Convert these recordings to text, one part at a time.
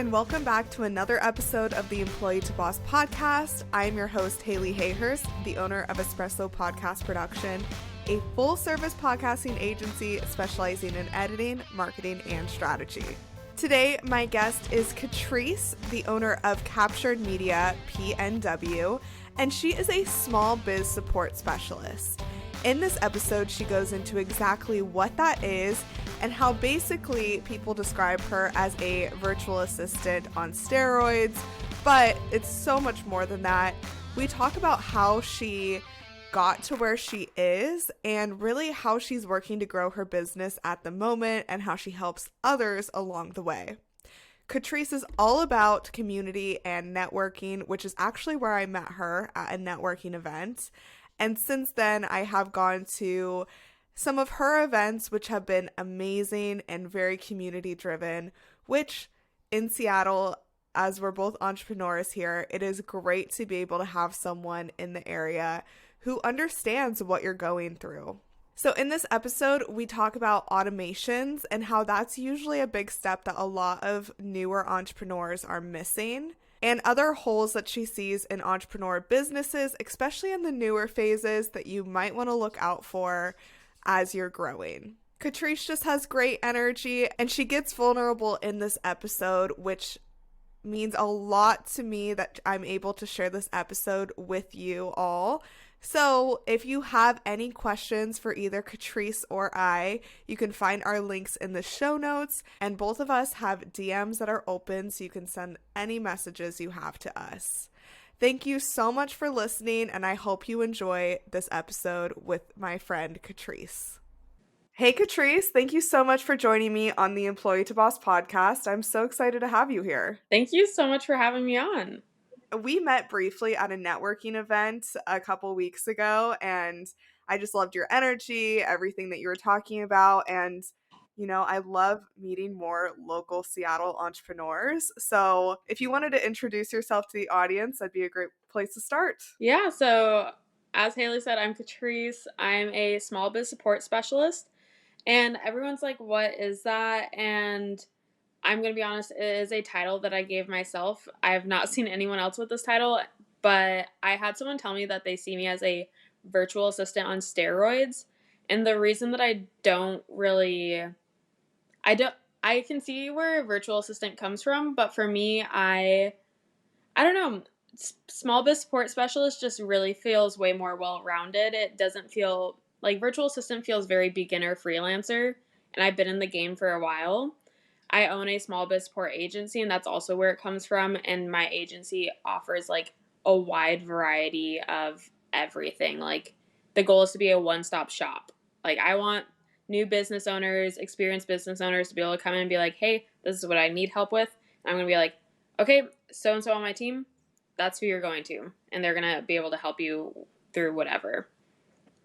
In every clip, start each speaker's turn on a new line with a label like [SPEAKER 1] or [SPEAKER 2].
[SPEAKER 1] and welcome back to another episode of the Employee to Boss podcast. I am your host, Haley Hayhurst, the owner of Espresso Podcast Production, a full-service podcasting agency specializing in editing, marketing, and strategy. Today, my guest is Catryce, the owner of Captured Media PNW, and she is a small biz support specialist. In this episode, she goes into exactly what that is and how basically people describe her as a virtual assistant on steroids, but it's so much more than that. We talk about how she got to where she is and really how she's working to grow her business at the moment and how she helps others along the way. Catryce is all about community and networking, which is actually where I met her at a networking event. And since then, I have gone to some of her events, which have been amazing and very community driven, which in Seattle, as we're both entrepreneurs here, it is great to be able to have someone in the area who understands what you're going through. So in this episode, we talk about automations and how that's usually a big step that a lot of newer entrepreneurs are missing, and other holes that she sees in entrepreneur businesses, especially in the newer phases that you might want to look out for as you're growing. Catryce just has great energy and she gets vulnerable in this episode, which means a lot to me that I'm able to share this episode with you all. So if you have any questions for either Catryce or I, you can find our links in the show notes, and both of us have DMs that are open so you can send any messages you have to us. Thank you so much for listening, and I hope you enjoy this episode with my friend Catryce. Hey Catryce, thank you so much for joining me on the Employee to Boss podcast. I'm so excited to have you here.
[SPEAKER 2] Thank you so much for having me on.
[SPEAKER 1] We met briefly at a networking event a couple weeks ago, and I just loved your energy, everything that you were talking about, and I love meeting more local Seattle entrepreneurs. So if you wanted to introduce yourself to the audience, that'd be a great place to start.
[SPEAKER 2] Yeah, so as Haley said, I'm Catryce. I'm a small biz support specialist, and everyone's like, what is that? And I'm going to be honest, it is a title that I gave myself. I have not seen anyone else with this title, but I had someone tell me that they see me as a virtual assistant on steroids. And the reason that I can see where a virtual assistant comes from, but for me, I don't know, small biz support specialist just really feels way more well-rounded. It doesn't feel like virtual assistant feels very beginner freelancer, and I've been in the game for a while. I own a small biz support agency, and that's also where it comes from. And my agency offers like a wide variety of everything. Like the goal is to be a one-stop shop. Like I want new business owners, experienced business owners to be able to come in and be like, hey, this is what I need help with. And I'm going to be like, okay, so-and-so on my team, that's who you're going to. And they're going to be able to help you through whatever.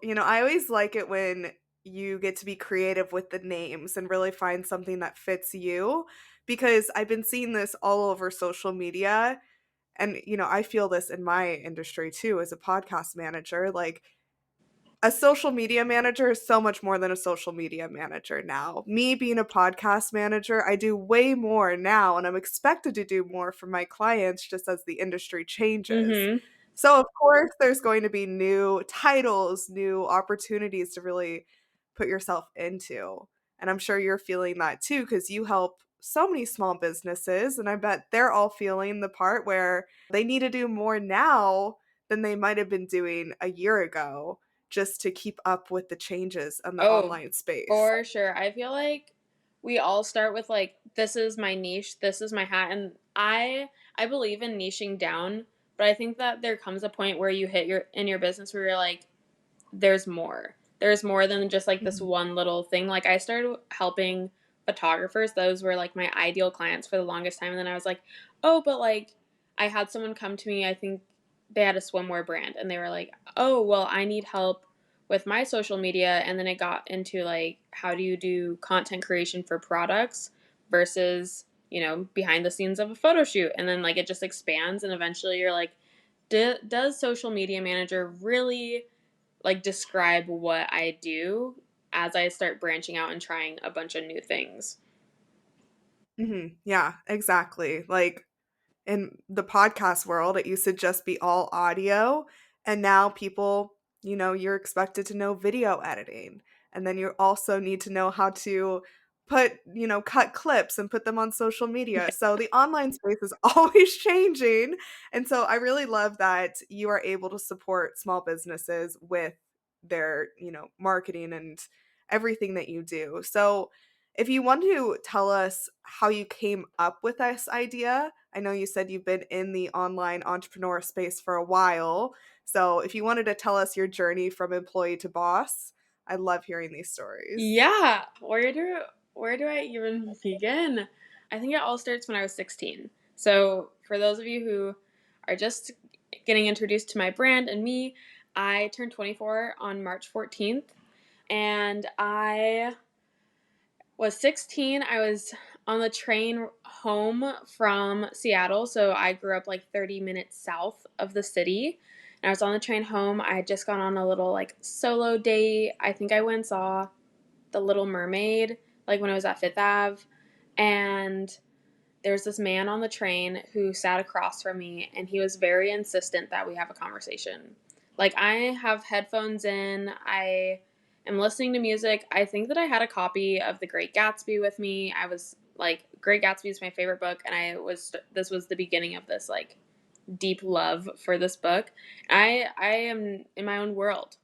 [SPEAKER 1] I always like it when you get to be creative with the names and really find something that fits you, because I've been seeing this all over social media, and I feel this in my industry too as a podcast manager. Like a social media manager is so much more than a social media manager now. Me being a podcast manager, I do way more now, and I'm expected to do more for my clients just as the industry changes.
[SPEAKER 2] Mm-hmm.
[SPEAKER 1] So of course there's going to be new titles, new opportunities to really put yourself into. And I'm sure you're feeling that too, because you help so many small businesses, and I bet they're all feeling the part where they need to do more now than they might have been doing a year ago, just to keep up with the changes in the online space.
[SPEAKER 2] For sure. I feel like we all start with like, this is my niche, this is my hat. And I believe in niching down, but I think that there comes a point where you hit in your business where you're like, there's more. There's more than just like this one little thing. Like I started helping photographers. Those were like my ideal clients for the longest time. And then I was like, oh, but like I had someone come to me, I think they had a swimwear brand, and they were like, oh, well, I need help with my social media. And then it got into like, how do you do content creation for products versus, behind the scenes of a photo shoot? And then like it just expands, and eventually you're like, does social media manager really like describe what I do as I start branching out and trying a bunch of new things?
[SPEAKER 1] Yeah, exactly. Like in the podcast world, it used to just be all audio. And now people, you're expected to know video editing. And then you also need to know how to cut clips and put them on social media. So the online space is always changing. And so I really love that you are able to support small businesses with their, marketing and everything that you do. So if you want to tell us how you came up with this idea, I know you said you've been in the online entrepreneur space for a while. So if you wanted to tell us your journey from employee to boss, I love hearing these stories.
[SPEAKER 2] Yeah, where do I even begin? I think it all starts when I was 16. So, for those of you who are just getting introduced to my brand and me, I turned 24 on March 14th, and I was 16. I was on the train home from Seattle, so I grew up like 30 minutes south of the city. And I was on the train home. I had just gone on a little like solo date. I think I went and saw The Little Mermaid, like when I was at Fifth Ave. And there's this man on the train who sat across from me, and he was very insistent that we have a conversation. Like, I have headphones in, I am listening to music. I think that I had a copy of The Great Gatsby with me. I was like, Great Gatsby is my favorite book, and this was the beginning of this like deep love for this book. I am in my own world.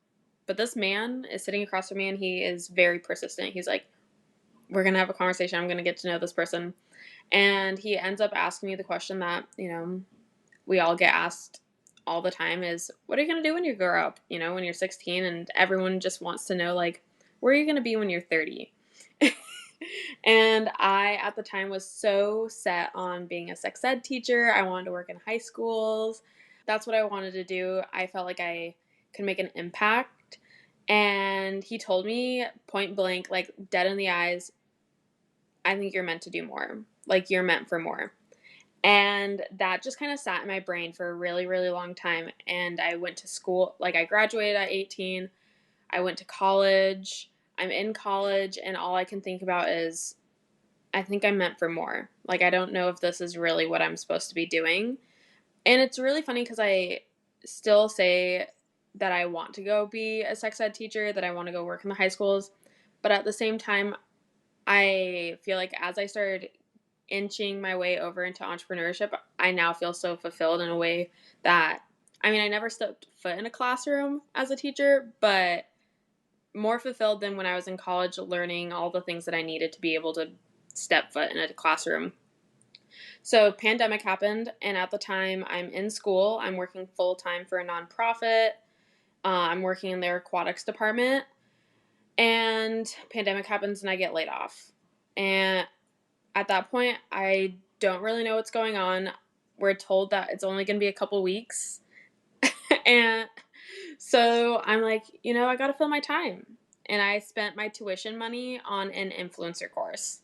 [SPEAKER 2] But this man is sitting across from me, and he is very persistent. He's like, we're going to have a conversation. I'm going to get to know this person. And he ends up asking me the question that, we all get asked all the time is, what are you going to do when you grow up? When you're 16, and everyone just wants to know, like, where are you going to be when you're 30? And I, at the time, was so set on being a sex ed teacher. I wanted to work in high schools. That's what I wanted to do. I felt like I could make an impact. And he told me point blank, like dead in the eyes, I think you're meant to do more. Like, you're meant for more. And that just kind of sat in my brain for a really, really long time. And I went to school, like, I graduated at 18. I went to college. I'm in college, and all I can think about is, I think I'm meant for more. Like, I don't know if this is really what I'm supposed to be doing. And it's really funny because I still say that I want to go be a sex ed teacher, that I want to go work in the high schools. But at the same time, I feel like as I started inching my way over into entrepreneurship, I now feel so fulfilled in a way that, I mean, I never stepped foot in a classroom as a teacher, but more fulfilled than when I was in college learning all the things that I needed to be able to step foot in a classroom. So pandemic happened, and at the time I'm in school. I'm working full time for a nonprofit. I'm working in their aquatics department, and pandemic happens and I get laid off. And at that point, I don't really know what's going on. We're told that it's only going to be a couple weeks. And so I'm like, I got to fill my time. And I spent my tuition money on an influencer course.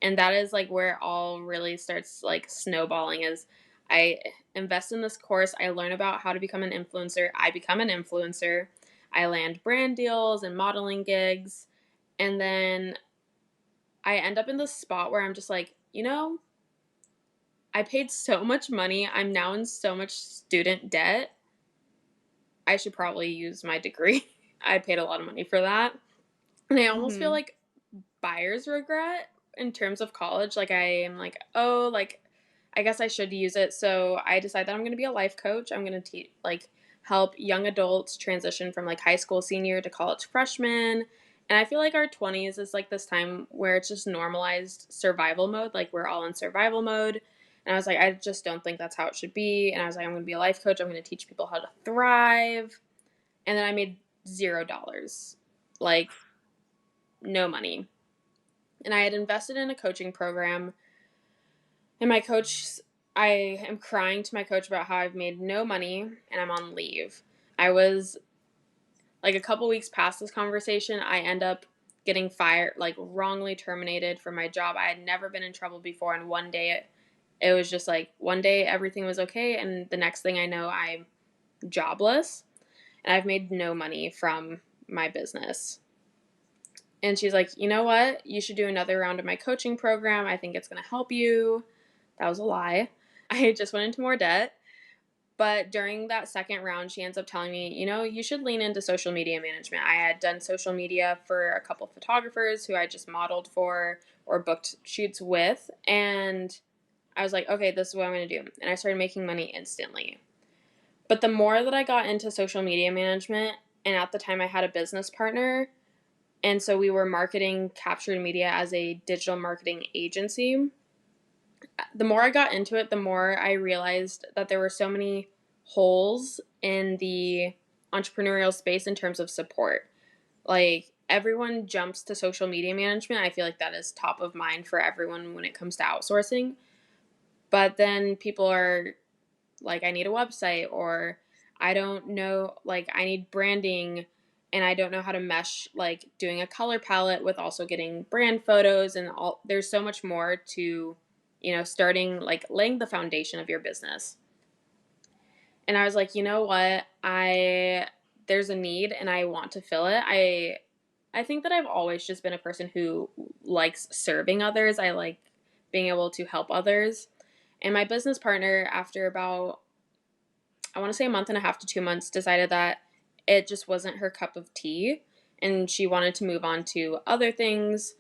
[SPEAKER 2] And that is like where it all really starts like snowballing is I invest in this course. I learn about how to become an influencer. I become an influencer. I land brand deals and modeling gigs. And then I end up in this spot where I'm just like, I paid so much money. I'm now in so much student debt. I should probably use my degree. I paid a lot of money for that. And I almost feel
[SPEAKER 1] Mhm.
[SPEAKER 2] like buyer's regret in terms of college. Like, I am like, oh, like, I guess I should use it. So I decided that I'm going to be a life coach. I'm going to help young adults transition from like high school senior to college freshman. And I feel like our 20s is like this time where it's just normalized survival mode. Like, we're all in survival mode. And I was like, I just don't think that's how it should be. And I was like, I'm going to be a life coach. I'm going to teach people how to thrive. And then I made $0. Like, no money. And I had invested in a coaching program. And my coach, I am crying to my coach about how I've made no money and I'm on leave. I was like a couple weeks past this conversation, I end up getting fired, like wrongly terminated from my job. I had never been in trouble before. And one day it was just like, one day everything was okay. And the next thing I know, I'm jobless and I've made no money from my business. And she's like, you know what? You should do another round of my coaching program. I think it's going to help you. That was a lie. I just went into more debt. But during that second round, she ends up telling me, you should lean into social media management. I had done social media for a couple photographers who I just modeled for or booked shoots with. And I was like, okay, this is what I'm going to do. And I started making money instantly. But the more that I got into social media management, and at the time I had a business partner, and so we were marketing Captured Media as a digital marketing agency. The more I got into it, the more I realized that there were so many holes in the entrepreneurial space in terms of support. Like, everyone jumps to social media management. I feel like that is top of mind for everyone when it comes to outsourcing. But then people are like, I need a website, or I don't know, like, I need branding, and I don't know how to mesh, like, doing a color palette with also getting brand photos and all. There's so much more to, starting, like, laying the foundation of your business. And I was like, you know what? There's a need and I want to fill it. I think that I've always just been a person who likes serving others. I like being able to help others. And my business partner, after about, I want to say a month and a half to 2 months, decided that it just wasn't her cup of tea and she wanted to move on to other things.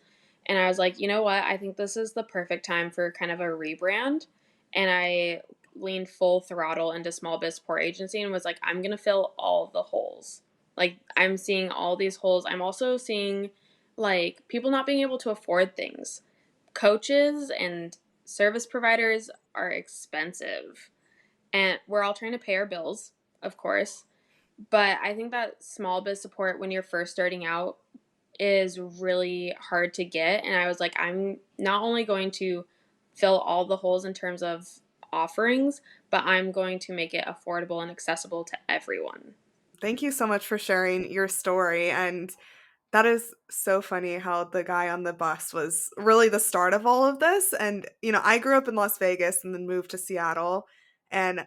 [SPEAKER 2] And I was like, you know what? I think this is the perfect time for kind of a rebrand. And I leaned full throttle into small biz support agency and was like, I'm going to fill all the holes. Like, I'm seeing all these holes. I'm also seeing, like, people not being able to afford things. Coaches and service providers are expensive. And we're all trying to pay our bills, of course. But I think that small biz support when you're first starting out is really hard to get. And I was like, I'm not only going to fill all the holes in terms of offerings, but I'm going to make it affordable and accessible to everyone.
[SPEAKER 1] Thank you so much for sharing your story. And that is so funny how the guy on the bus was really the start of all of this. And, I grew up in Las Vegas and then moved to Seattle. And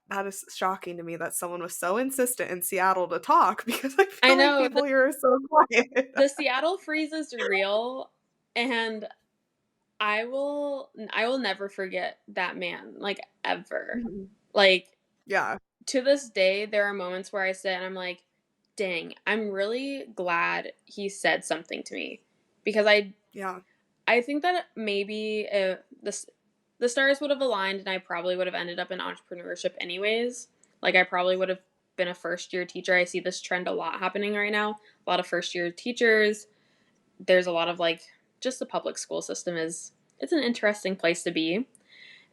[SPEAKER 1] that is shocking to me that someone was so insistent in Seattle to talk because I
[SPEAKER 2] I
[SPEAKER 1] feel like
[SPEAKER 2] know
[SPEAKER 1] people here are so quiet.
[SPEAKER 2] the Seattle freeze is real, and I will never forget that man, like, ever.
[SPEAKER 1] Mhm.
[SPEAKER 2] Like,
[SPEAKER 1] Yeah,
[SPEAKER 2] to this day, there are moments where I sit and I'm like, dang, I'm really glad he said something to me, because
[SPEAKER 1] yeah.
[SPEAKER 2] I think that maybe if the stars would have aligned and I probably would have ended up in entrepreneurship anyways. Like, I probably would have been a first year teacher. I see this trend a lot happening right now. A lot of first year teachers. There's a lot of, like, just the public school system it's an interesting place to be,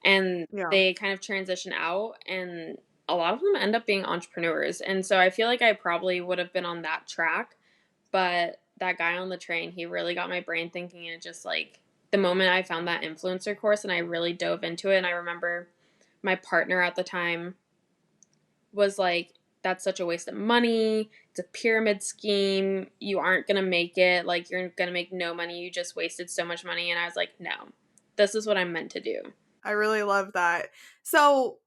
[SPEAKER 2] and
[SPEAKER 1] Yeah.
[SPEAKER 2] they kind of transition out, and a lot of them end up being entrepreneurs. And so I feel like I probably would have been on that track, but that guy on the train, he really got my brain thinking. And just, like, the moment I found that influencer course and I really dove into it, and I remember my partner at the time was like, that's such a waste of money. It's a pyramid scheme. You aren't going to make it. Like, you're going to make no money. You just wasted so much money. And I was like, no, this is what I'm meant to do.
[SPEAKER 1] I really love that. So,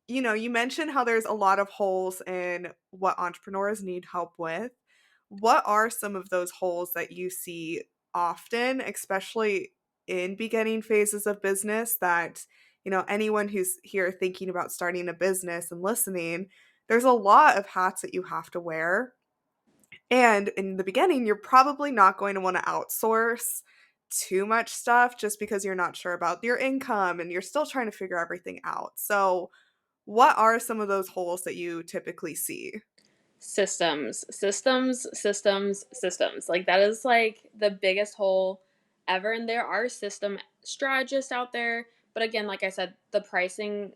[SPEAKER 1] you mentioned how there's a lot of holes in what entrepreneurs need help with. What are some of those holes that you see often, especially in beginning phases of business, that, anyone who's here thinking about starting a business and listening, there's a lot of hats that you have to wear. And in the beginning, you're probably not going to want to outsource too much stuff just because you're not sure about your income and you're still trying to figure everything out. So, what are some of those holes that you typically see?
[SPEAKER 2] Systems, systems, systems, systems. Like, that is, like, the biggest hole ever. And there are system strategists out there. But again, like I said, the pricing,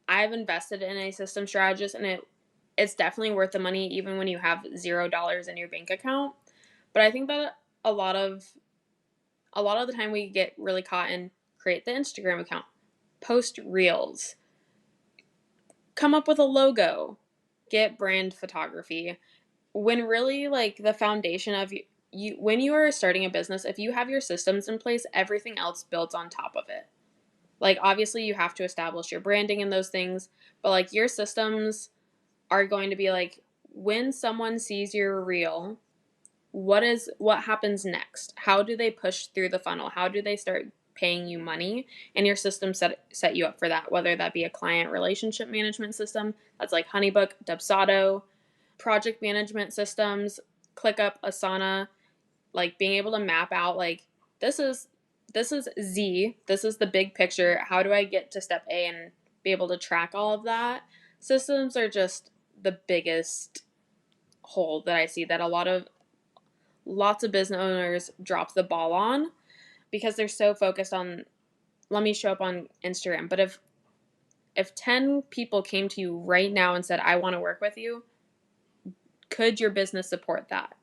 [SPEAKER 2] I've invested in a system strategist, and it's definitely worth the money even when you have $0 in your bank account. But I think that a lot of the time we get really caught in create the Instagram account, post reels, come up with a logo, get brand photography, when really, like, the foundation of you when you are starting a business, if you have your systems in place, everything else builds on top of it. Like, obviously you have to establish your branding and those things, but, like, your systems are going to be like, when someone sees your reel, what happens next? How do they push through the funnel? How do they start paying you money? And your system set you up for that, whether that be a client relationship management system that's like Honeybook, Dubsado, project management systems, ClickUp, Asana, like being able to map out like this is Z, this is the big picture. How do I get to step A and be able to track all of that? Systems are just the biggest hole that I see that lots of business owners drop the ball on because they're so focused on let me show up on Instagram. But if 10 people came to you right now and said I want to work with you, could your business support that?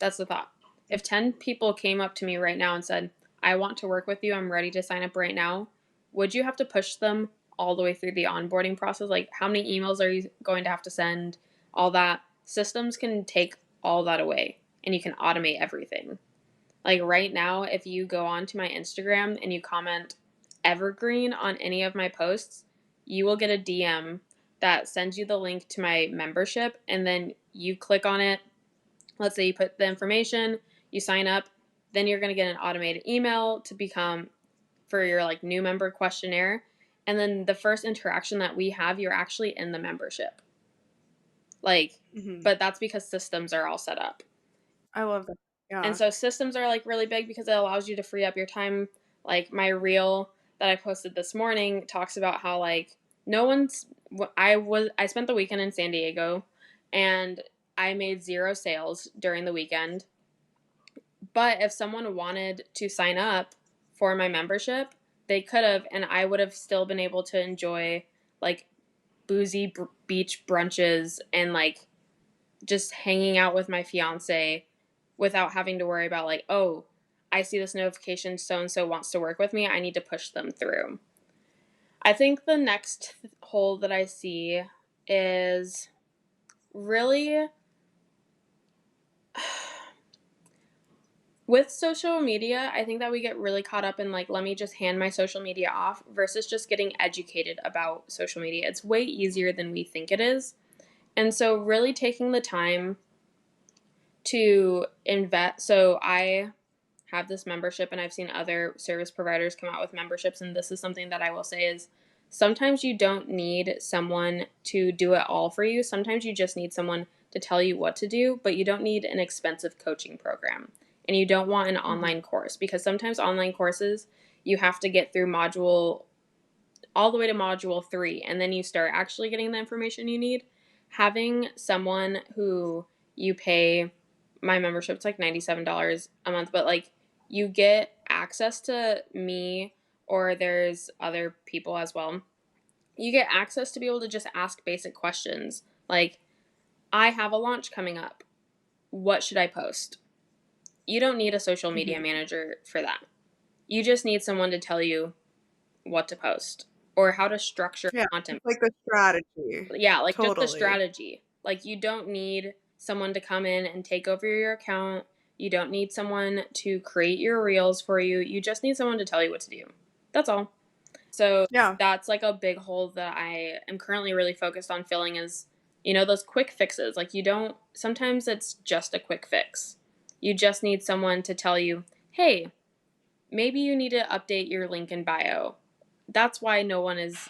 [SPEAKER 2] That's the thought. If 10 people came up to me right now and said, I want to work with you, I'm ready to sign up right now, would you have to push them all the way through the onboarding process? Like, how many emails are you going to have to send? All that. Systems can take all that away and you can automate everything. Like, right now, if you go onto my Instagram and you comment evergreen on any of my posts, you will get a DM that sends you the link to my membership, and then you click on it. Let's say you put the information, you sign up, then you're going to get an automated email to become for your like new member questionnaire. And then the first interaction that we have, you're actually in the membership. Like, but that's because systems are all set up.
[SPEAKER 1] I love that. Yeah.
[SPEAKER 2] And so systems are like really big because it allows you to free up your time. Like my reel that I posted this morning talks about how like no one's I spent the weekend in San Diego and I made 0 sales during the weekend. But if someone wanted to sign up for my membership, they could have, and I would have still been able to enjoy like boozy beach brunches and like just hanging out with my fiance without having to worry about like, oh, I see this notification, so and so wants to work with me, I need to push them through. I think the next hole that I see is really with social media. I think that we get really caught up in like, let me just hand my social media off versus just getting educated about social media. It's way easier than we think it is. And so really taking the time to invest. So I have this membership and I've seen other service providers come out with memberships, and this is something that I will say is sometimes you don't need someone to do it all for you. Sometimes you just need someone to tell you what to do, but you don't need an expensive coaching program. And you don't want an online course because sometimes online courses you have to get through module all the way to module 3 and then you start actually getting the information you need. Having someone who you pay, my membership's like $97 a month, but like you get access to me, or there's other people as well. You get access to be able to just ask basic questions like, I have a launch coming up. What should I post? You don't need a social media manager for that. You just need someone to tell you what to post or how to structure
[SPEAKER 1] Yeah.
[SPEAKER 2] content.
[SPEAKER 1] It's like the strategy.
[SPEAKER 2] Yeah, like just the
[SPEAKER 1] Totally.
[SPEAKER 2] strategy. Like you don't need someone to come in and take over your account. You don't need someone to create your reels for you. You just need someone to tell you what to do. That's all. So
[SPEAKER 1] Yeah.
[SPEAKER 2] that's like a big hole that I am currently really focused on filling is, those quick fixes. Like sometimes it's just a quick fix. You just need someone to tell you, hey, maybe you need to update your link in bio. That's why no one is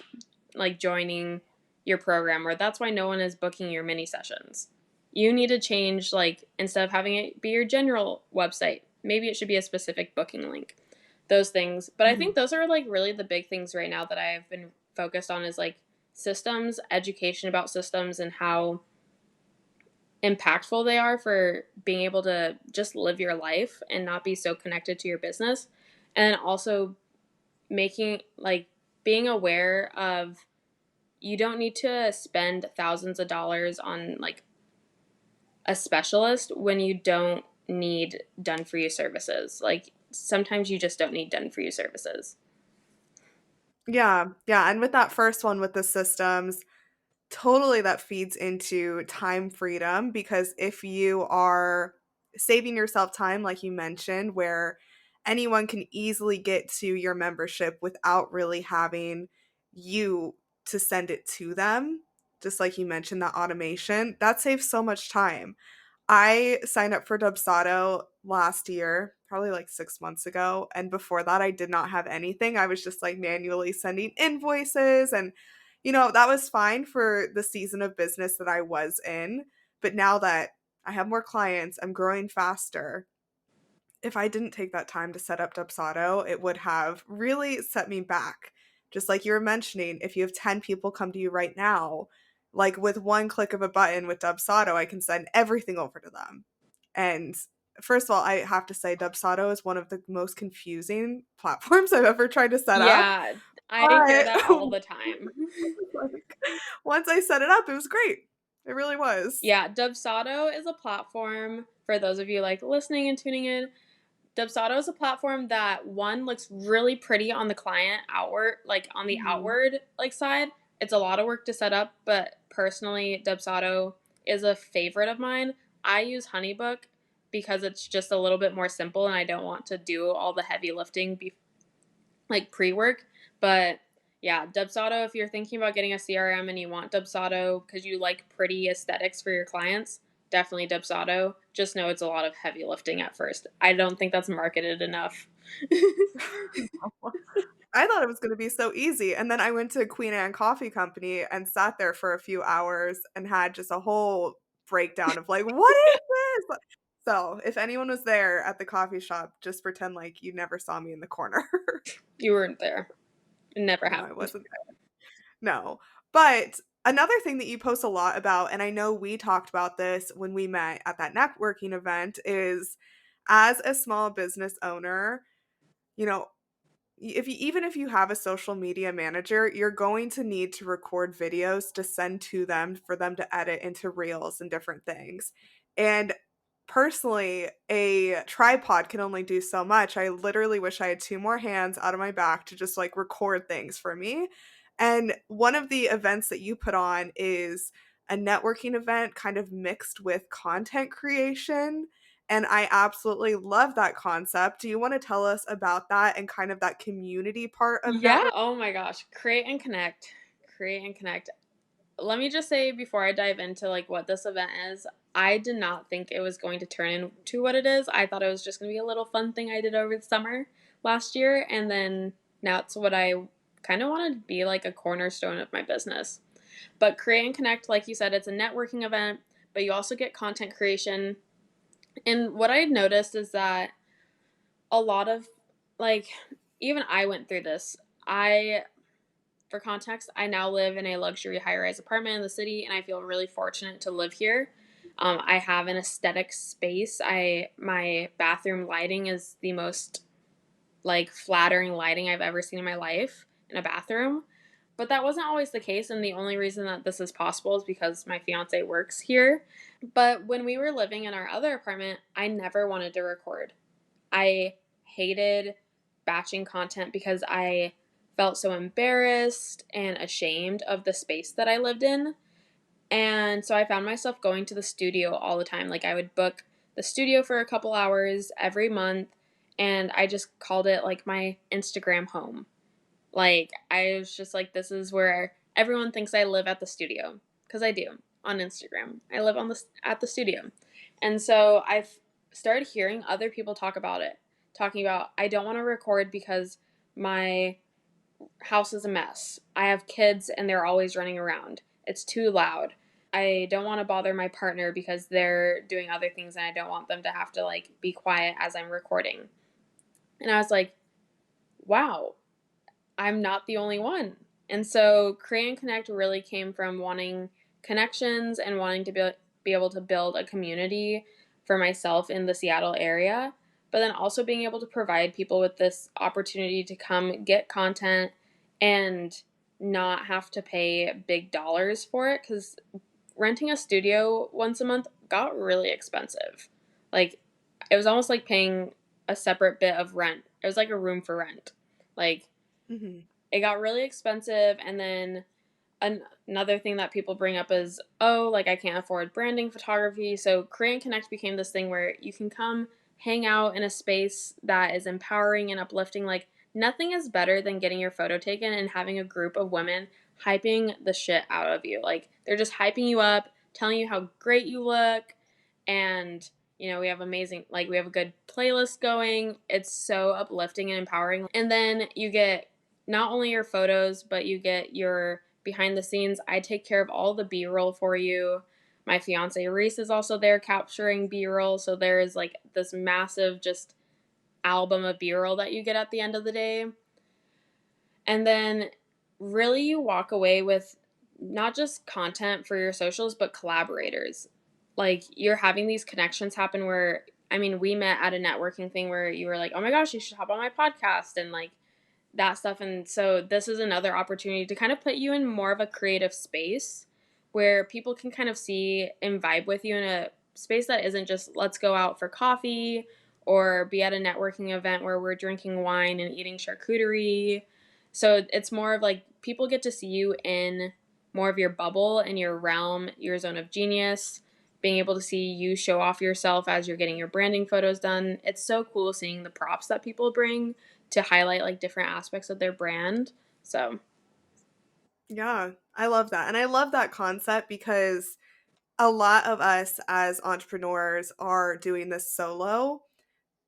[SPEAKER 2] like joining your program, or that's why no one is booking your mini sessions. You need to change, like, instead of having it be your general website, maybe it should be a specific booking link. Those things. But I think those are like really the big things right now that I've been focused on is like systems, education about systems and how impactful they are for being able to just live your life and not be so connected to your business. And also making like being aware of you don't need to spend thousands of dollars on like a specialist when you don't need done for you services. Like sometimes you just don't need done for you services.
[SPEAKER 1] Yeah. Yeah. And with that first one with the systems, totally that feeds into time freedom because if you are saving yourself time, like you mentioned, where anyone can easily get to your membership without really having you to send it to them, just like you mentioned, that automation, that saves so much time. I signed up for Dubsado last year, probably like 6 months ago. And before that, I did not have anything. I was just like manually sending invoices. And, that was fine for the season of business that I was in. But now that I have more clients, I'm growing faster. If I didn't take that time to set up Dubsado, it would have really set me back. Just like you were mentioning, if you have 10 people come to you right now, like with one click of a button with Dubsado, I can send everything over to them. And first of all, I have to say Dubsado is one of the most confusing platforms I've ever tried to set up.
[SPEAKER 2] Yeah, I hear
[SPEAKER 1] But
[SPEAKER 2] that all the time.
[SPEAKER 1] like, once I set it up, it was great. It really was.
[SPEAKER 2] Yeah, Dubsado is a platform for those of you like listening and tuning in. Dubsado is a platform that one looks really pretty on the client outward, like on the
[SPEAKER 1] Mhm.
[SPEAKER 2] outward like side. It's a lot of work to set up, but personally, Dubsado is a favorite of mine. I use HoneyBook because it's just a little bit more simple, and I don't want to do all the heavy lifting like pre-work. But yeah, Dubsado, if you're thinking about getting a CRM and you want Dubsado because you like pretty aesthetics for your clients, definitely Dubsado. Just know it's a lot of heavy lifting at first. I don't think that's marketed enough.
[SPEAKER 1] I thought it was going to be so easy. And then I went to Queen Anne Coffee Company and sat there for a few hours and had just a whole breakdown of like, what is this? So if anyone was there at the coffee shop, just pretend like you never saw me in the corner.
[SPEAKER 2] You weren't there. It never
[SPEAKER 1] No, I
[SPEAKER 2] happened.
[SPEAKER 1] wasn't there. No. But another thing that you post a lot about, and I know we talked about this when we met at that networking event, is as a small business owner, you know, even if you have a social media manager, you're going to need to record videos to send to them for them to edit into reels and different things. And personally, a tripod can only do so much. I literally wish I had two more hands out of my back to just like record things for me. And one of the events that you put on is a networking event kind of mixed with content creation, and I absolutely love that concept. Do you want to tell us about that and kind of that community part of
[SPEAKER 2] Yeah.
[SPEAKER 1] network?
[SPEAKER 2] Oh my gosh. Create and connect. Create and connect. Let me just say before I dive into like what this event is, I did not think it was going to turn into what it is. I thought it was just going to be a little fun thing I did over the summer last year, and then now it's what I kind of wanted to be like a cornerstone of my business. But Create and Connect, like you said, it's a networking event, but you also get content creation. And what I noticed is that a lot of like even I went through this. I For context, I now live in a luxury high-rise apartment in the city, and I feel really fortunate to live here. I have an aesthetic space. My bathroom lighting is the most like flattering lighting I've ever seen in my life in a bathroom. But that wasn't always the case, and the only reason that this is possible is because my fiance works here. But when we were living in our other apartment, I never wanted to record. I hated batching content because I felt so embarrassed and ashamed of the space that I lived in. And so I found myself going to the studio all the time. Like I would book the studio for a couple hours every month, and I just called it like my Instagram home. Like I was just like, this is where everyone thinks I live at the studio, because I do on Instagram. I live on at the studio, and so I've started hearing other people talk about it, talking about I don't want to record because my house is a mess. I have kids and they're always running around. It's too loud. I don't want to bother my partner because they're doing other things and I don't want them to have to like be quiet as I'm recording. And I was like, wow, I'm not the only one. And so Create and Connect really came from wanting connections and wanting to be able to build a community for myself in the Seattle area, but then also being able to provide people with this opportunity to come get content and not have to pay big dollars for it, because renting a studio once a month got really expensive. Like, it was almost like paying a separate bit of rent. It was like a room for rent. Like,
[SPEAKER 1] Mhm.
[SPEAKER 2] it got really expensive. And then another thing that people bring up is, oh, like I can't afford branding photography. So Create and Connect became this thing where you can come hang out in a space that is empowering and uplifting. Like, nothing is better than getting your photo taken and having a group of women hyping the shit out of you. Like, they're just hyping you up, telling you how great you look, And we have amazing, like, we have a good playlist going. It's so uplifting and empowering. And then you get not only your photos, but you get your behind the scenes. I take care of all the B-roll for you. My fiance Reese is also there capturing B-roll. So there is like this massive just album of B-roll that you get at the end of the day. And then really you walk away with not just content for your socials, but collaborators. Like, you're having these connections happen where, I mean, we met at a networking thing where you were like, oh my gosh, you should hop on my podcast and like that stuff. And so this is another opportunity to kind of put you in more of a creative space where people can kind of see and vibe with you in a space that isn't just let's go out for coffee or be at a networking event where we're drinking wine and eating charcuterie. So it's more of like people get to see you in more of your bubble and your realm, your zone of genius, being able to see you show off yourself as you're getting your branding photos done. It's so cool seeing the props that people bring to highlight like different aspects of their brand. So,
[SPEAKER 1] Yeah, I love that. And I love that concept because a lot of us as entrepreneurs are doing this solo.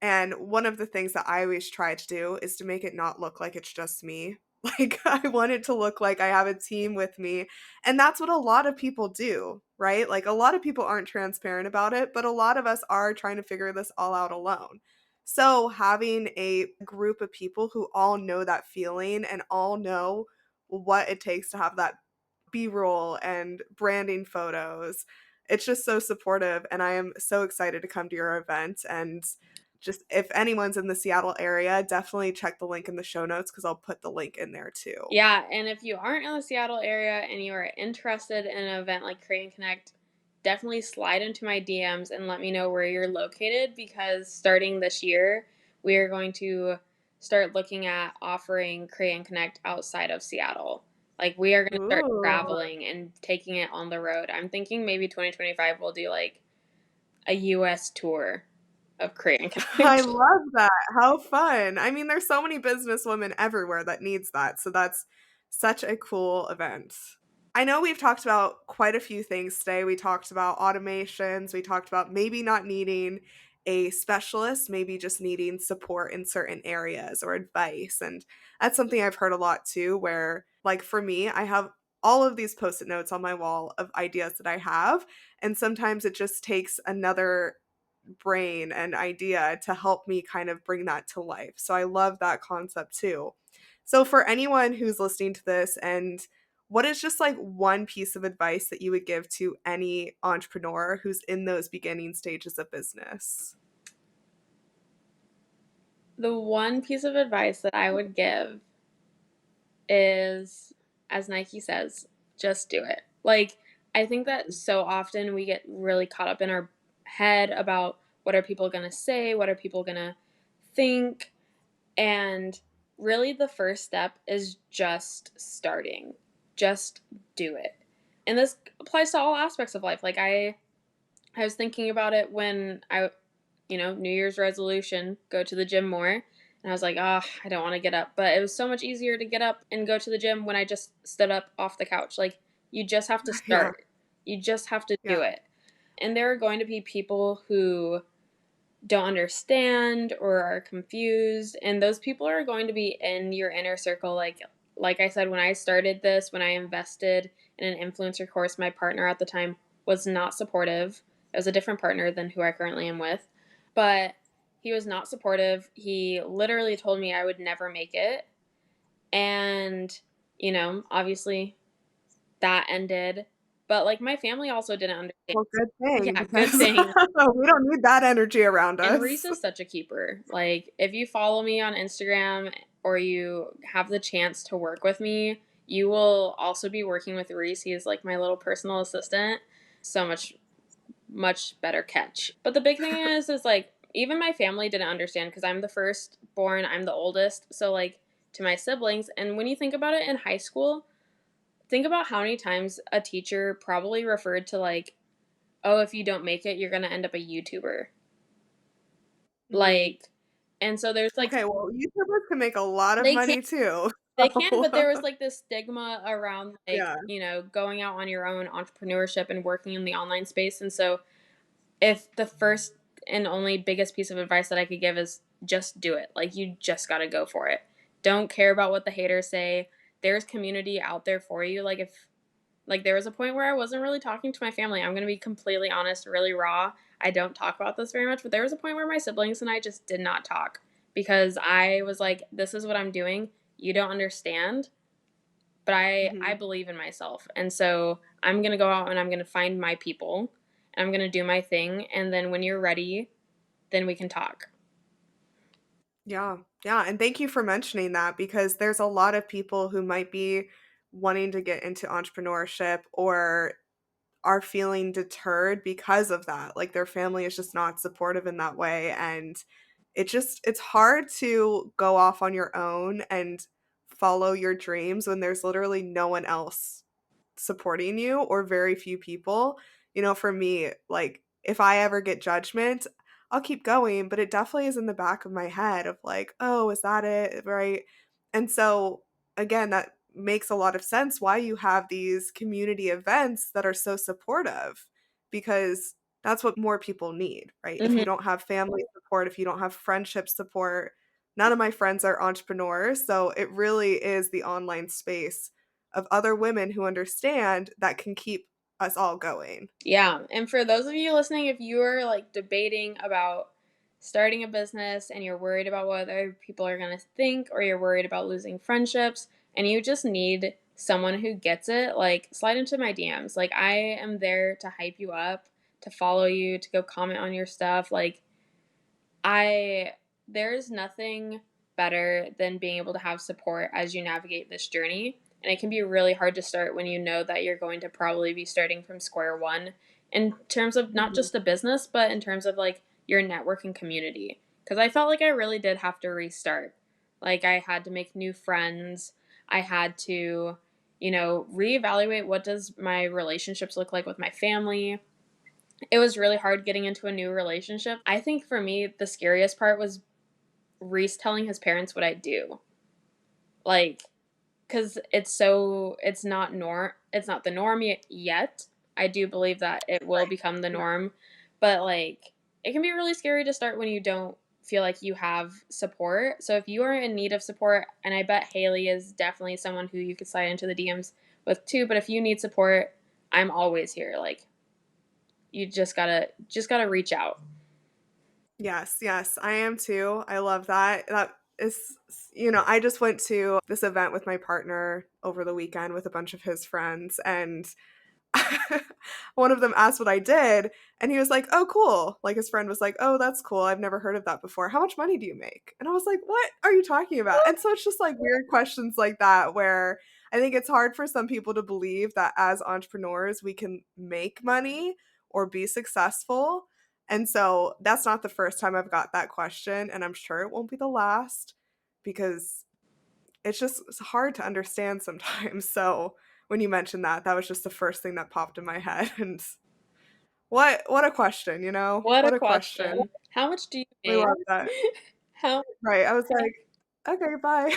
[SPEAKER 1] And one of the things that I always try to do is to make it not look like it's just me. Like, I want it to look like I have a team with me. And that's what a lot of people do, right? Like, a lot of people aren't transparent about it, but a lot of us are trying to figure this all out alone. So, having a group of people who all know that feeling and all know what it takes to have that B-roll and branding photos, it's just so supportive. And I am so excited to come to your event. And just if anyone's in the Seattle area, definitely check the link in the show notes because I'll put the link in there too.
[SPEAKER 2] yeah, and if you aren't in the Seattle area and you are interested in an event like Create and Connect, definitely slide into my DMs and let me know where you're located, because starting this year, we are going to start looking at offering Create and Connect outside of Seattle. Like, we are going to start
[SPEAKER 1] Ooh,
[SPEAKER 2] traveling and taking it on the road. I'm thinking maybe 2025 we'll do like a US tour of Create and
[SPEAKER 1] I
[SPEAKER 2] Connect.
[SPEAKER 1] love that. How fun. I mean, there's so many businesswomen everywhere that needs that. So that's such a cool event. I know we've talked about quite a few things today. We talked about automations. We talked about maybe not needing a specialist, maybe just needing support in certain areas or advice. And that's something I've heard a lot too, where, like, for me, I have all of these post it notes on my wall of ideas that I have. And sometimes it just takes another brain and idea to help me kind of bring that to life. So I love that concept too. So for anyone who's listening to this, and what is just like one piece of advice that you would give to any entrepreneur who's in those beginning stages of business?
[SPEAKER 2] The one piece of advice that I would give is, as Nike says, just do it. Like, I think that so often we get really caught up in our head about what are people going to say, what are people going to think, and really the first step is just starting. Just do it. And this applies to all aspects of life. Like, I was thinking about it when New Year's resolution, go to the gym more. And I was like, oh, I don't want to get up. But it was so much easier to get up and go to the gym when I just stood up off the couch. Like, you just have to
[SPEAKER 1] Yeah,
[SPEAKER 2] start. You just have to do
[SPEAKER 1] yeah.
[SPEAKER 2] it. And there are going to be people who don't understand or are confused. And those people are going to be in your inner circle. Like I said, when I started this, when I invested in an influencer course, my partner at the time was not supportive. It was a different partner than who I currently am with. But he was not supportive. He literally told me I would never make it. And, obviously that ended. But like, my family also didn't understand.
[SPEAKER 1] Well, good thing
[SPEAKER 2] Yeah,
[SPEAKER 1] because
[SPEAKER 2] good thing.
[SPEAKER 1] we don't need that energy around
[SPEAKER 2] And
[SPEAKER 1] us.
[SPEAKER 2] Reese is such a keeper. Like, if you follow me on Instagram or you have the chance to work with me, you will also be working with Reese. He is like my little personal assistant. So much, much better catch. But the big thing is like, even my family didn't understand because I'm the firstborn, I'm the oldest. So, like, to my siblings, and when you think about it in high school, think about how many times a teacher probably referred to, like, oh, if you don't make it, you're going to end up a YouTuber.
[SPEAKER 1] Mhm.
[SPEAKER 2] Like, and so there's like,
[SPEAKER 1] Okay, well, YouTubers can make a lot of
[SPEAKER 2] they can
[SPEAKER 1] money too.
[SPEAKER 2] they can, but
[SPEAKER 1] So,
[SPEAKER 2] there was like this stigma around like,
[SPEAKER 1] yeah.
[SPEAKER 2] going out on your own, entrepreneurship and working in the online space. And so if the first and only biggest piece of advice that I could give is just do it. Like, you just got to go for it. Don't care about what the haters say. There's community out there for you. Like, if like there was a point where I wasn't really talking to my family. I'm going to be completely honest, really raw. I don't talk about this very much, but there was a point where my siblings and I just did not talk because I was like, this is what I'm doing. You don't understand, but I
[SPEAKER 1] Hmm.
[SPEAKER 2] believe in myself. And so I'm going to go out and I'm going to find my people and I'm going to do my thing. And then when you're ready, then we can talk.
[SPEAKER 1] Yeah. Yeah. And thank you for mentioning that because there's a lot of people who might be wanting to get into entrepreneurship or are feeling deterred because of that. Like their family is just not supportive in that way. And it's hard to go off on your own and follow your dreams when there's literally no one else supporting you or very few people. For me, like if I ever get judgment, I'll keep going, but it definitely is in the back of my head of like, oh, is that it? Right. And so, again, that makes a lot of sense why you have these community events that are so supportive because that's what more people need, right? If
[SPEAKER 2] Hmm.
[SPEAKER 1] you don't have family support, if you don't have friendship support, none of my friends are entrepreneurs. So it really is the online space of other women who understand that can keep us all going.
[SPEAKER 2] Yeah. And for those of you listening, if you are like debating about starting a business and you're worried about what other people are going to think, or you're worried about losing friendships and you just need someone who gets it, like slide into my DMs. Like, I am there to hype you up, to follow you, to go comment on your stuff. Like, I there's nothing better than being able to have support as you navigate this journey. And it can be really hard to start when you know that you're going to probably be starting from square one in terms of not
[SPEAKER 1] Mhm.
[SPEAKER 2] just the business, but in terms of like your networking community. Because I felt like I really did have to restart. Like, I had to make new friends. I had to, reevaluate what does my relationships look like with my family. It was really hard getting into a new relationship. I think for me, the scariest part was Reese telling his parents what I do. Like, because it's not the norm yet. I do believe that it will become the
[SPEAKER 1] Yeah.
[SPEAKER 2] norm, but like, it can be really scary to start when you don't feel like you have support. So if you are in need of support, and I bet Haley is definitely someone who you could slide into the DMs with too, but if you need support, I'm always here. Like, you just gotta reach out.
[SPEAKER 1] Yes, yes, I am too. I love that. That is, I just went to this event with my partner over the weekend with a bunch of his friends, and one of them asked what I did, and he was like, "Oh, cool." Like his friend was like, "Oh, that's cool. I've never heard of that before. How much money do you make?" And I was like, "What are you talking about?" And so it's just like weird questions like that where I think it's hard for some people to believe that as entrepreneurs we can make money or be successful. And so that's not the first time I've got that question, and I'm sure it won't be the last because it's hard to understand sometimes. So when you mentioned that, that was just the first thing that popped in my head. And what a question, you know?
[SPEAKER 2] What a
[SPEAKER 1] What a question.
[SPEAKER 2] question. How much do you
[SPEAKER 1] We
[SPEAKER 2] make?
[SPEAKER 1] love that.
[SPEAKER 2] How
[SPEAKER 1] Right. I was like, okay, bye.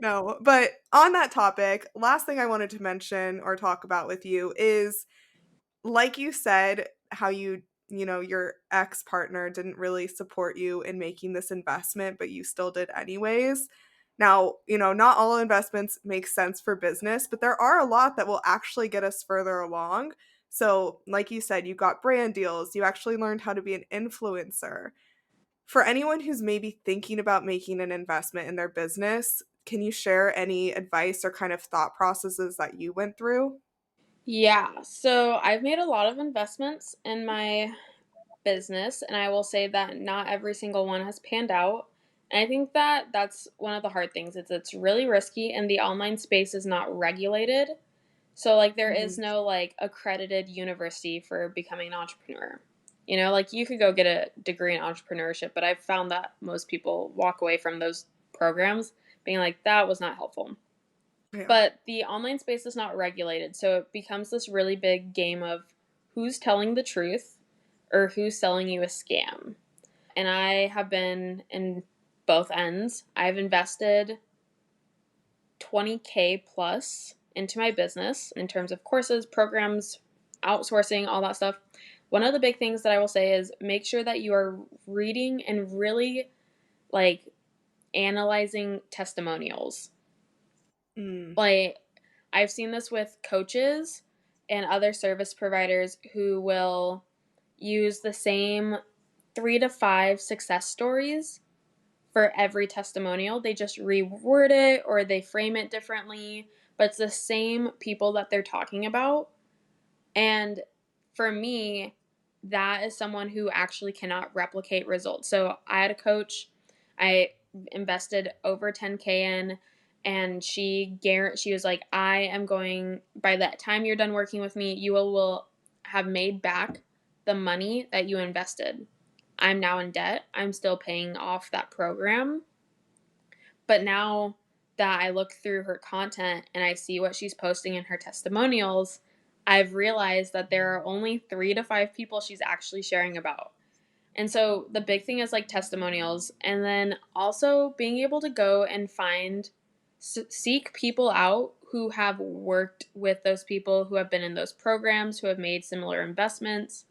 [SPEAKER 1] No, but on that topic, last thing I wanted to mention or talk about with you is like you said, how your ex partner didn't really support you in making this investment, but you still did anyways. Now, not all investments make sense for business, but there are a lot that will actually get us further along. So, like you said, you got brand deals, you actually learned how to be an influencer. For anyone who's maybe thinking about making an investment in their business, can you share any advice or kind of thought processes that you went through?
[SPEAKER 2] Yeah, so I've made a lot of investments in my business, and I will say that not every single one has panned out. And I think that that's one of the hard things. It's really risky, and the online space is not regulated. So like, there is
[SPEAKER 1] Mhm.
[SPEAKER 2] no like accredited university for becoming an entrepreneur. Like, you could go get a degree in entrepreneurship, but I've found that most people walk away from those programs being like, that was not helpful.
[SPEAKER 1] Yeah.
[SPEAKER 2] But the online space is not regulated, so it becomes this really big game of who's telling the truth or who's selling you a scam. And I have been in both ends. I've invested 20K plus into my business in terms of courses, programs, outsourcing, all that stuff. One of the big things that I will say is make sure that you are reading and really like analyzing testimonials.
[SPEAKER 1] Mm.
[SPEAKER 2] Like, I've seen this with coaches and other service providers who will use the same 3 to 5 success stories for every testimonial. They just reword it or they frame it differently, but it's the same people that they're talking about. And for me, that is someone who actually cannot replicate results. So I had a coach I invested over 10K in, and she was like, I am going, by that time you're done working with me, you will have made back the money that you invested. I'm now in debt. I'm still paying off that program. But now that I look through her content and I see what she's posting in her testimonials, I've realized that there are only 3 to 5 people she's actually sharing about. And so the big thing is like testimonials, and then also being able to go and seek people out who have worked with those people, who have been in those programs, who have made similar investments.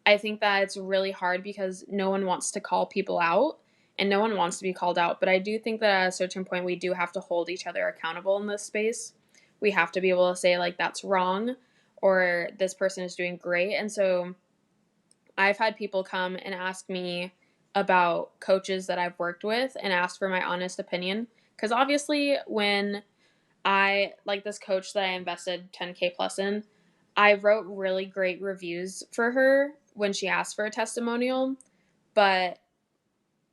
[SPEAKER 2] I think that it's really hard because no one wants to call people out and no one wants to be called out. But I do think that at a certain point, we do have to hold each other accountable in this space. We have to be able to say, like, that's wrong or this person is doing great. And so I've had people come and ask me about coaches that I've worked with and ask for my honest opinion. Because obviously, when I like this coach that I invested 10K plus in, I wrote really great reviews for her when she asked for a testimonial. But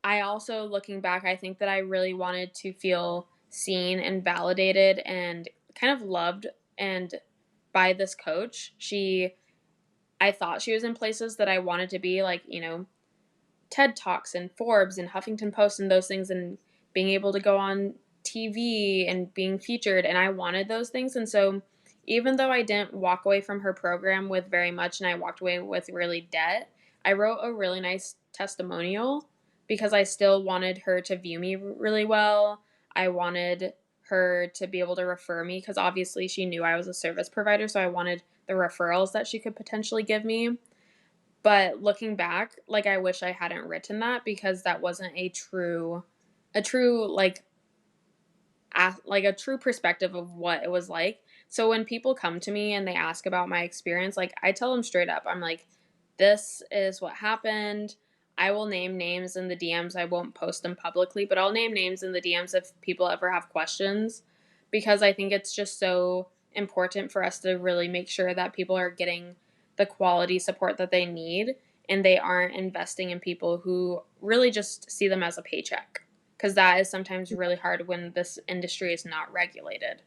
[SPEAKER 2] I also, looking back, I think that I really wanted to feel seen and validated and kind of loved and by this coach. I thought she was in places that I wanted to be, like, TED Talks and Forbes and Huffington Post and those things, and being able to go on TV and being featured. And I wanted those things. And so even though I didn't walk away from her program with very much and I walked away with really debt, I wrote a really nice testimonial because I still wanted her to view me really well. I wanted her to be able to refer me because obviously she knew I was a service provider. So I wanted the referrals that she could potentially give me. But looking back, like, I wish I hadn't written that because that wasn't a true like a true perspective of what it was like. So when people come to me and they ask about my experience, like, I tell them straight up, I'm like, this is what happened. I will name names in the DMs. I won't post them publicly, but I'll name names in the DMs if people ever have questions, because I think it's just so important for us to really make sure that people are getting the quality support that they need and they aren't investing in people who really just see them as a paycheck, because that is sometimes really hard when this industry is not regulated.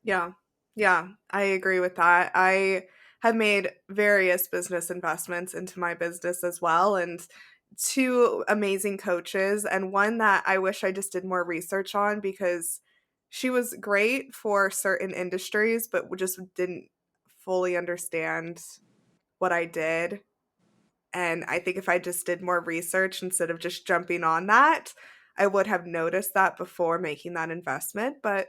[SPEAKER 1] Yeah. Yeah, I agree with that. I have made various business investments into my business as well, and two amazing coaches, and one that I wish I just did more research on because she was great for certain industries, but just didn't fully understand what I did. And I think if I just did more research instead of just jumping on that, I would have noticed that before making that investment. But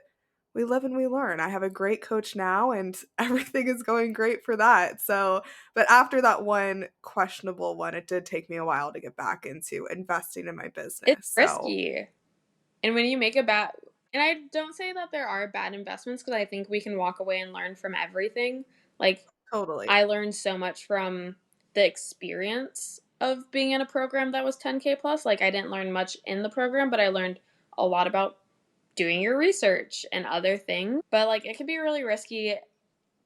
[SPEAKER 1] we live and we learn. I have a great coach now, and everything is going great for that. So, but after that one questionable one, it did take me a while to get back into investing in my
[SPEAKER 2] It's
[SPEAKER 1] business. So,
[SPEAKER 2] risky. And when you make a bad, and I don't say that there are bad investments because I think we can walk away and learn from everything. Like,
[SPEAKER 1] totally.
[SPEAKER 2] I learned so much from the experience of being in a program that was 10K plus. Like, I didn't learn much in the program, but I learned a lot about doing your research and other things. But like, it can be really risky.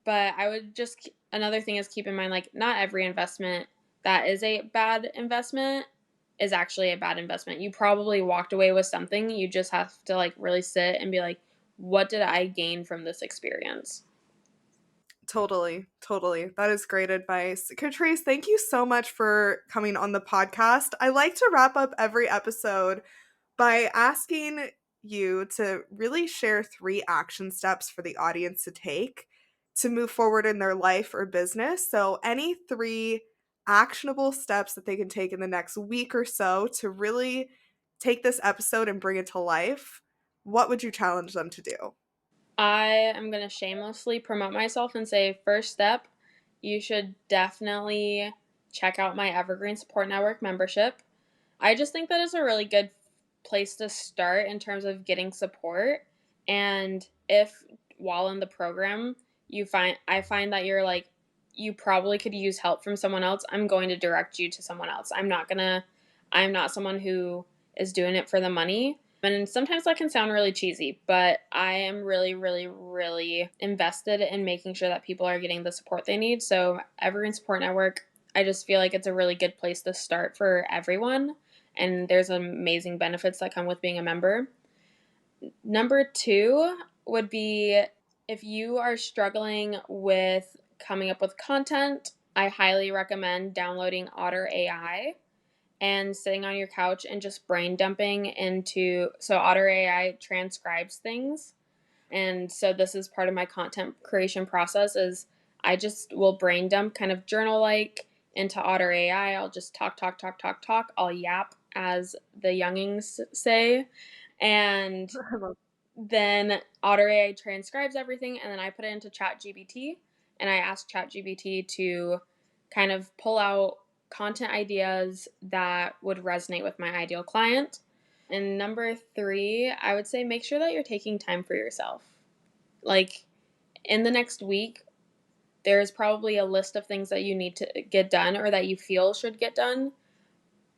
[SPEAKER 2] But I would just, another thing is keep in mind, like, not every investment that is a bad investment is actually a bad investment. You probably walked away with something. You just have to like really sit and be like, what did I gain from this experience?
[SPEAKER 1] Totally, totally. That is great advice. Catryce, thank you so much for coming on the podcast. I like to wrap up every episode by asking you to really share 3 action steps for the audience to take to move forward in their life or business. So, any 3 actionable steps that they can take in the next week or so to really take this episode and bring it to life, what would you challenge them to do?
[SPEAKER 2] I am going to shamelessly promote myself and say, first step, you should definitely check out my Evergreen Support Network membership. I just think that is a really good place to start in terms of getting support. And if while in the program I find that you probably could use help from someone else, I'm going to direct you to someone else. I'm not someone who is doing it for the money. And sometimes that can sound really cheesy, but I am really, really, really invested in making sure that people are getting the support they need. So Evergreen Support Network, I just feel like it's a really good place to start for everyone. And there's amazing benefits that come with being a member. Number 2 would be if you are struggling with coming up with content, I highly recommend downloading Otter.AI and sitting on your couch and just brain dumping so Otter.AI transcribes things. And so this is part of my content creation process is I just will brain dump kind of journal like into Otter.AI. I'll just talk. I'll yap, as the youngings say. And then Otter.AI transcribes everything, and then I put it into Chat GPT, and I ask Chat GPT to kind of pull out content ideas that would resonate with my ideal client. And number 3, I would say make sure that you're taking time for yourself. Like, in the next week, there's probably a list of things that you need to get done or that you feel should get done.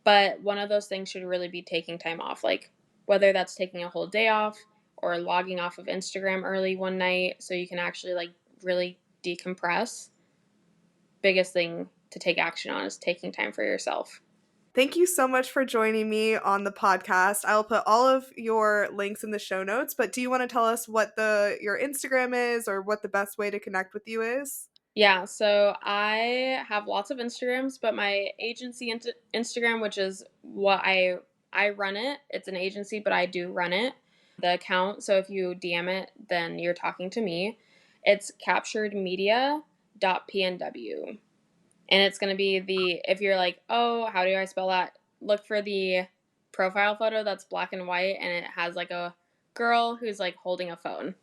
[SPEAKER 2] But one of those things should really be taking time off. Like, whether that's taking a whole day off or logging off of Instagram early one night so you can actually like really decompress. Biggest thing to take action on is taking time for yourself.
[SPEAKER 1] Thank you so much for joining me on the podcast. I'll put all of your links in the show notes, but do you want to tell us what your Instagram is or what the best way to connect with you is?
[SPEAKER 2] Yeah, so I have lots of Instagrams, but my agency Instagram, which is what I run it. It's an agency, but I do run it. The account, so if you DM it, then you're talking to me. It's Captured Media .PNW. And it's going to be if you're like, oh, how do I spell that? Look for the profile photo that's black and white, and it has like a girl who's like holding a phone.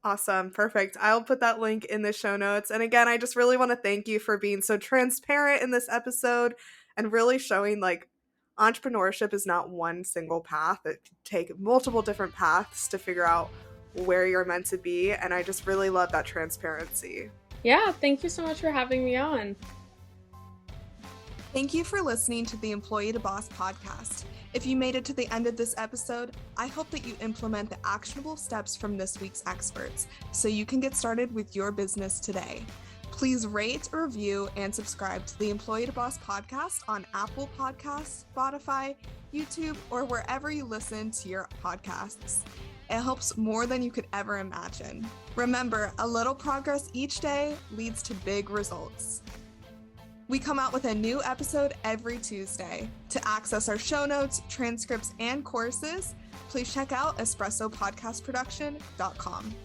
[SPEAKER 1] Awesome. Perfect. I'll put that link in the show notes. And again, I just really want to thank you for being so transparent in this episode and really showing like entrepreneurship is not one single path. It can take multiple different paths to figure out where you're meant to be. And I just really love that transparency.
[SPEAKER 2] Yeah, thank you so much for having me on.
[SPEAKER 1] Thank you for listening to the Employee to Boss podcast. If you made it to the end of this episode, I hope that you implement the actionable steps from this week's experts so you can get started with your business today. Please rate, review, and subscribe to the Employee to Boss podcast on Apple Podcasts, Spotify, YouTube, or wherever you listen to your podcasts. It helps more than you could ever imagine. Remember, a little progress each day leads to big results. We come out with a new episode every Tuesday. To access our show notes, transcripts, and courses, please check out espressopodcastproduction.com.